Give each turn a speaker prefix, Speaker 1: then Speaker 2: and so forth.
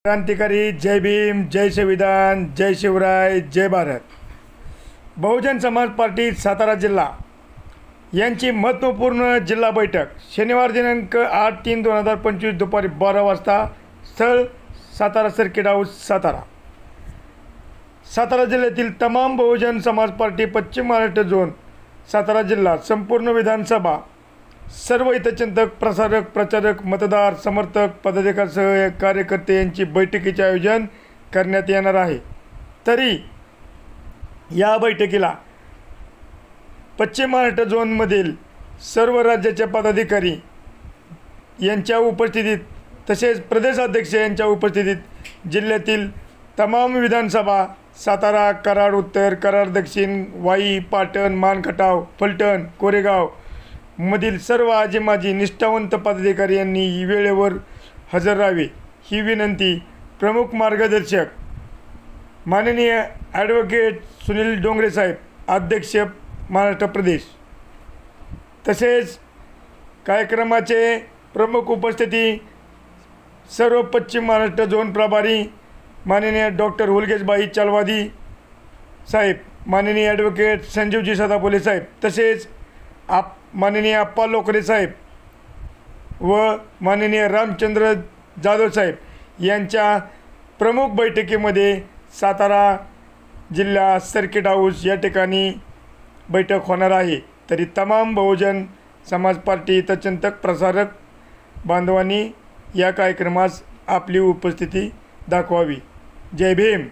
Speaker 1: क्रांतिकारी जय भीम, जय संविधान, जय शिवराय, जय भारत। बहुजन समाज पार्टी सातारा जिल्हा यांची महत्त्वपूर्ण जिल्हा बैठक शनिवार दिनांक 8/3/2025 दुपारी 12 वाजता स्थळ सातारा सर्किट हाऊस सातारा। सातारा जिल्ह्यातील तमाम बहुजन समाज पार्टी पश्चिम महाराष्ट्र झोन सातारा जिल्हा संपूर्ण विधानसभा सर्व हितचिंतक, प्रसारक, प्रचारक, मतदार, समर्थक, पदाधिकाऱ्यांसह कार्यकर्ते यांची बैठकीचे आयोजन करण्यात येणार आहे। तरी या बैठकीला पश्चिम महाराष्ट्र झोनमधील सर्व राज्याचे पदाधिकारी यांच्या उपस्थितीत तसेच प्रदेशाध्यक्ष यांच्या उपस्थितीत जिल्ह्यातील तमाम विधानसभा सातारा, कराड उत्तर, कराड दक्षिण, वाई, पाटण, मानखटाव, फलटण, कोरेगाव मधील सर्व आजी माजी निष्ठावंत पदाधिकारी यांनी वेळेवर हजर राहावे ही विनंती प्रमुख मार्गदर्शक माननीय ॲडव्होकेट सुनील डोंगरे साहेब, अध्यक्ष महाराष्ट्र प्रदेश, तसेच कार्यक्रमाचे प्रमुख उपस्थिती सर्व पश्चिम महाराष्ट्र झोन प्रभारी माननीय डॉक्टर हुलगेशबाई चलवादी साहेब, माननीय ॲडव्होकेट संजीवजी सदाफुले साहेब, तसेच माननीय अप्पा लोकरे साहेब व माननीय रामचंद्र जाधव साहेब यांच्या प्रमुख बैठकीमध्ये सातारा जिल्हा सर्किट हाऊस या ठिकाणी बैठक होणार आहे। तरी तमाम बहुजन समाज पार्टी हितचिंतक, प्रसारक बांधवांनी या कार्यक्रमास आपली उपस्थिती दाखवावी। जय भीम।